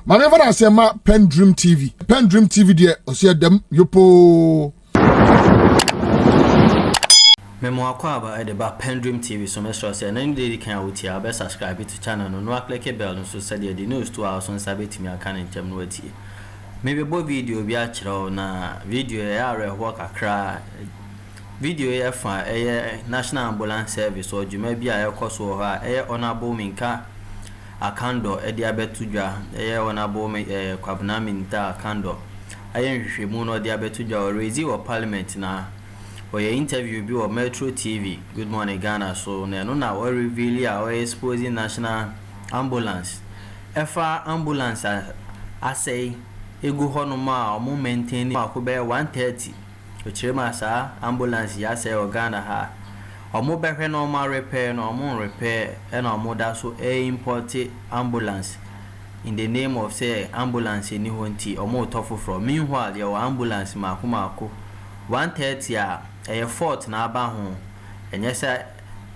Manever I say ma PENDREAM TV. PENDREAM TV there, o see them yopo. Memo akwaba e de ba PENDREAM TV so me sure say any day can wuti a be subscribe to channel no click bell so say the news to our so sabetimi aka na ntem no wati. Maybe bo video bi a kire na video ya reho kakra video ya fa National Ambulance Service or juma bi a yakoso ha honorable Minta Akando e dia betudwa honorable kwabna Minta Akando nhwehwemu no dia betudwa o raise or parliament na or your interview be on Metro TV. Good morning, Ghana. So, na we reveal our exposing National Ambulance. Efa ambulance, I say, ego honoma or maintain Makobe 130. Which remasa ambulance, ya say, or Ghana ha. Or more better normal repair, no more repair, and or more that so imported ambulance. In the name of say ambulance in Nihonti or more tough from. Meanwhile, your ambulance, Makumako 130 a fort na aba ho enye say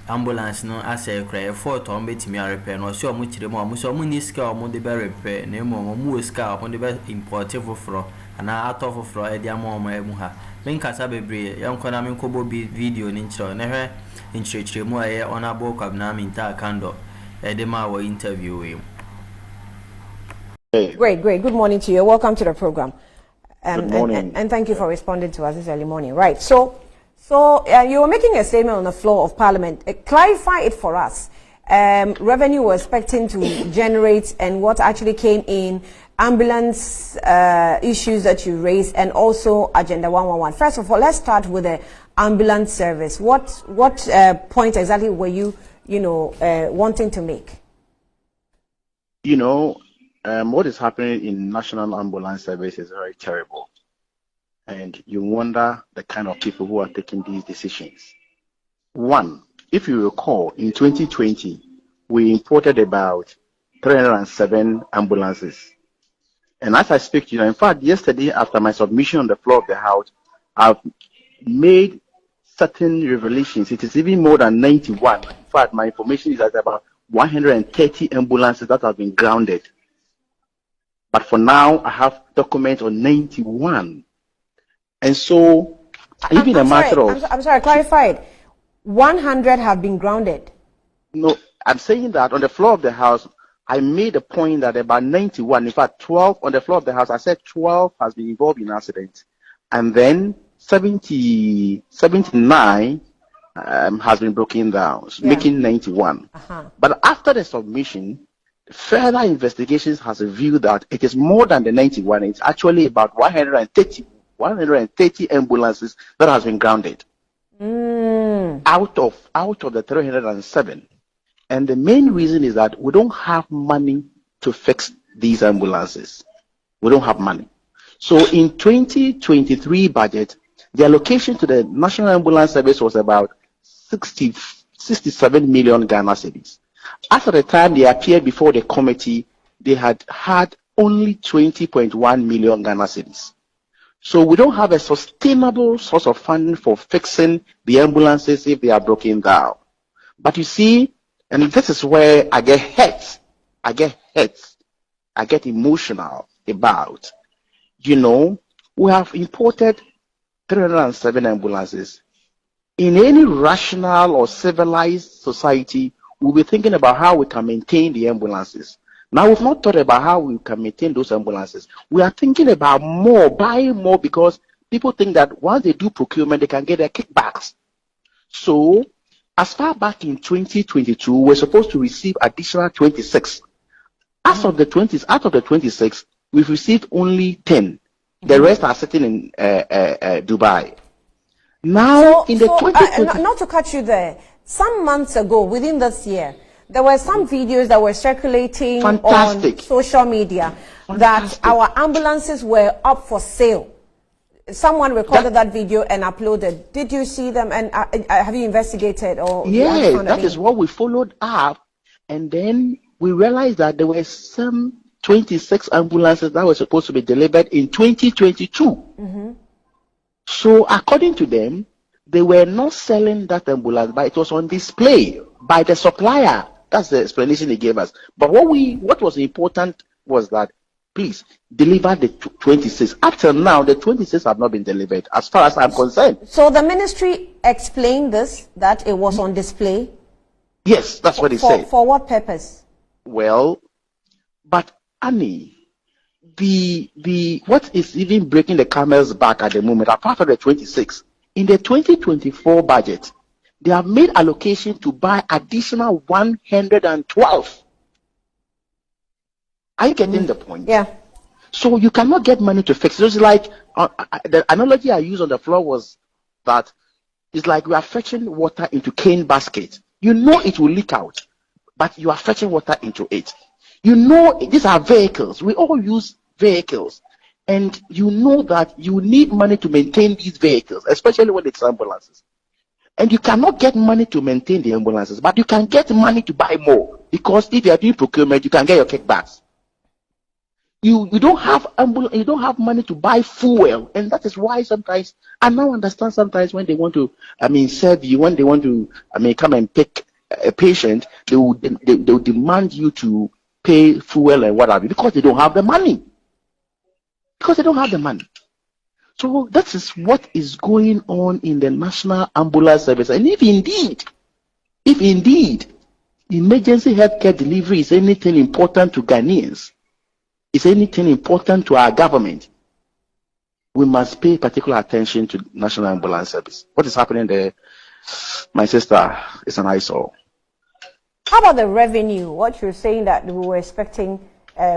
ambulance no asay kra fort on betimi repair no so omo kire mo so omo ni ska omo de be repair na emo omo ska omo de be import foforo ana ato foforo e dia mo emu ha menkasa bebre yankona menkobo video ni nchiro na hwe nchirechire mu aye honorable kwabna Minta Akando e de ma wo interview him. Great. Good morning to you. Welcome to the program. Good morning. And thank you for responding to us this early morning. Right. So you were making a statement on the floor of Parliament. Clarify it for us. Revenue we're expecting to generate and what actually came in, ambulance issues that you raised, and also Agenda 111. First of all, let's start with the ambulance service. What point exactly were you wanting to make? What is happening in National Ambulance Service is very terrible. And you wonder the kind of people who are taking these decisions. One, if you recall, in 2020, we imported about 307 ambulances. And as I speak to you, in fact, yesterday after my submission on the floor of the House, I've made certain revelations. It is even more than 91. In fact, my information is that about 130 ambulances that have been grounded. But for now, I have documents on 91. And so, even a matter of... I'm sorry, clarify it. 100 have been grounded. No, I'm saying that on the floor of the House, I made a point that about 91, in fact, 12 on the floor of the House, I said 12 has been involved in accidents. And then 79 has been broken down, making 91. But after the submission, further investigations has revealed that it is more than the 91. It's actually about 130 ambulances that has been grounded out of the 307. And the main reason is that we don't have money to fix these ambulances. We don't have money. So in 2023 budget, the allocation to the National Ambulance Service was about 67 million Ghana cedis. After the time they appeared before the committee, they had only 20.1 million Ghana cedis. So we don't have a sustainable source of funding for fixing the ambulances if they are broken down. But you see, and this is where I get hurt. I get emotional about. We have imported 307 ambulances. In any rational or civilized society, we'll be thinking about how we can maintain the ambulances. Now, we've not thought about how we can maintain those ambulances. We are thinking about buying more, because people think that once they do procurement, they can get their kickbacks. So, as far back in 2022, we're supposed to receive additional 26. Out of the 26, we've received only 10. The rest are sitting in Dubai. Now, not to cut you there, some months ago, within this year, there were some videos that were circulating on social media that our ambulances were up for sale. Someone recorded that video and uploaded. Did you see them, and have you investigated? Yeah, that is what we followed up, and then we realized that there were some 26 ambulances that were supposed to be delivered in 2022. So according to them, they were not selling that ambulance, but it was on display by the supplier. That's the explanation they gave us. But what was important was that please deliver the 26. Up till now, the 26 have not been delivered, as far as I'm concerned. So the ministry explained this, that it was on display? Yes, that's what they said. For what purpose? Well, but Annie, the what is even breaking the camel's back at the moment, apart from the 26, in the 2024 budget, they have made allocation to buy additional 112. Are you getting the point? Yeah. So you cannot get money to fix it. It's like the analogy I used on the floor was that it's like we are fetching water into cane basket. You know it will leak out, but you are fetching water into it. You know these are vehicles. We all use vehicles, and you know that you need money to maintain these vehicles, especially when it's ambulances. And you cannot get money to maintain the ambulances, but you can get money to buy more, because if you are doing procurement, you can get your kickbacks. You don't have you don't have money to buy fuel, and that is why sometimes I now understand sometimes when they want to serve you, when they want to come and pick a patient, they will demand you to pay fuel and whatever, because they don't have the money. Because they don't have the money. So that is what is going on in the National Ambulance Service. And if indeed emergency healthcare delivery is anything important to Ghanaians, is anything important to our government, we must pay particular attention to National Ambulance Service. What is happening there, my sister, is an eyesore. How about the revenue? What you're saying that we were expecting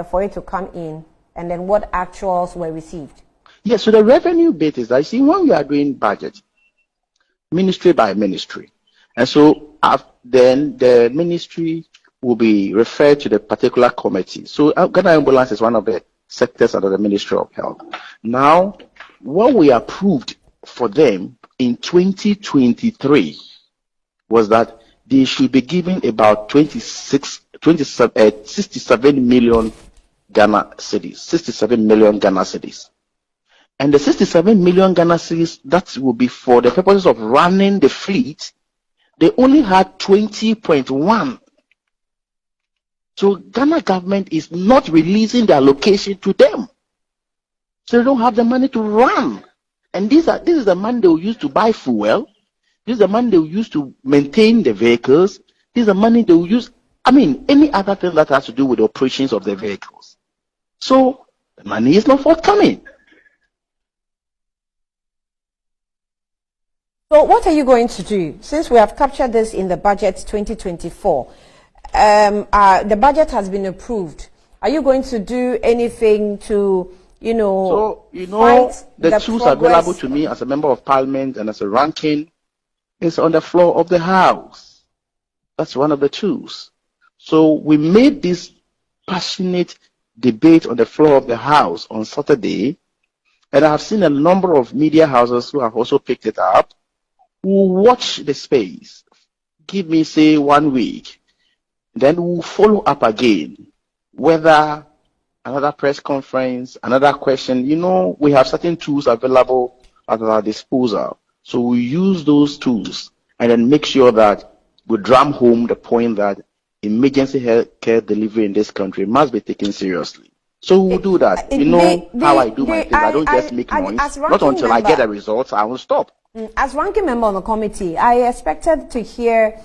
for it to come in, and then what actuals were received? Yes, so the revenue bit is that, see, when we are doing budget, ministry by ministry, and so then the ministry will be referred to the particular committee. So Ghana Ambulance is one of the sectors under the Ministry of Health. Now, what we approved for them in 2023 was that they should be given about 67 million Ghana cedis, 67 million Ghana cedis. And the 67 million Ghana cedis, that will be for the purposes of running the fleet. They only had 20.1. So Ghana government is not releasing the allocation to them. So they don't have the money to run. And this is the money they will use to buy fuel. This is the money they will use to maintain the vehicles. This is the money they will use, any other thing that has to do with the operations of the vehicles. So the money is not forthcoming. So what are you going to do? Since we have captured this in the budget 2024, the budget has been approved. Are you going to do anything to, the tools available to me as a member of parliament and as a ranking is on the floor of the House. That's one of the tools. So we made this passionate debate on the floor of the House on Saturday, and I have seen a number of media houses who have also picked it up, who watch the space, give me, say, 1 week, then we'll follow up again, whether another press conference, another question. We have certain tools available at our disposal. So we use those tools and then make sure that we drum home the point that emergency health care delivery in this country must be taken seriously. So we'll do that. How I do my things. I don't just make noise. Not until I get the results, I will stop. As ranking member on the committee, I expected to hear,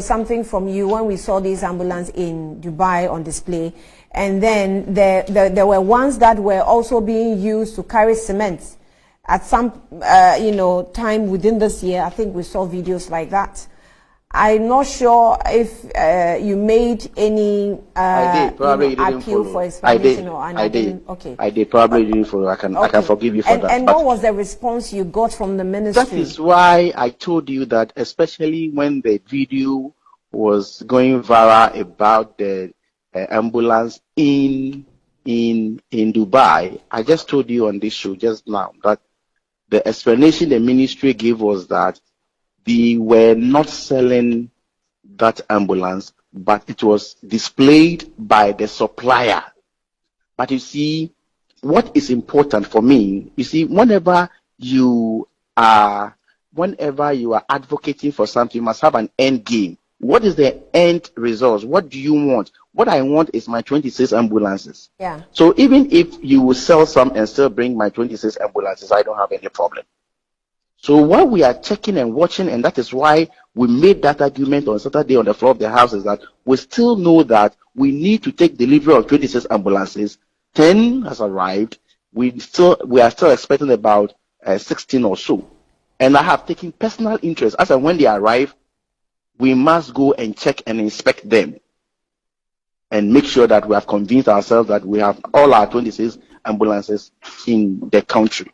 something from you when we saw this ambulance in Dubai on display. And then there were ones that were also being used to carry cement at some, time within this year. I think we saw videos like that. I'm not sure if you made any appeal for explanation or I did. Okay. I did. Probably didn't follow. I can forgive you for that. And what was the response you got from the ministry? That is why I told you that, especially when the video was going viral about the ambulance in Dubai, I just told you on this show just now that the explanation the ministry gave was that they were not selling that ambulance, but it was displayed by the supplier. But you see, what is important for me, whenever you are advocating for something, you must have an end game. What is the end result? What do you want? What I want is my 26 ambulances. Yeah. So even if you will sell some and still bring my 26 ambulances, I don't have any problem. So what we are checking and watching, and that is why we made that argument on Saturday on the floor of the House, is that we still know that we need to take delivery of 26 ambulances. 10 has arrived. We are still expecting about 16 or so. And I have taken personal interest. As and when they arrive, we must go and check and inspect them and make sure that we have convinced ourselves that we have all our 26 ambulances in the country.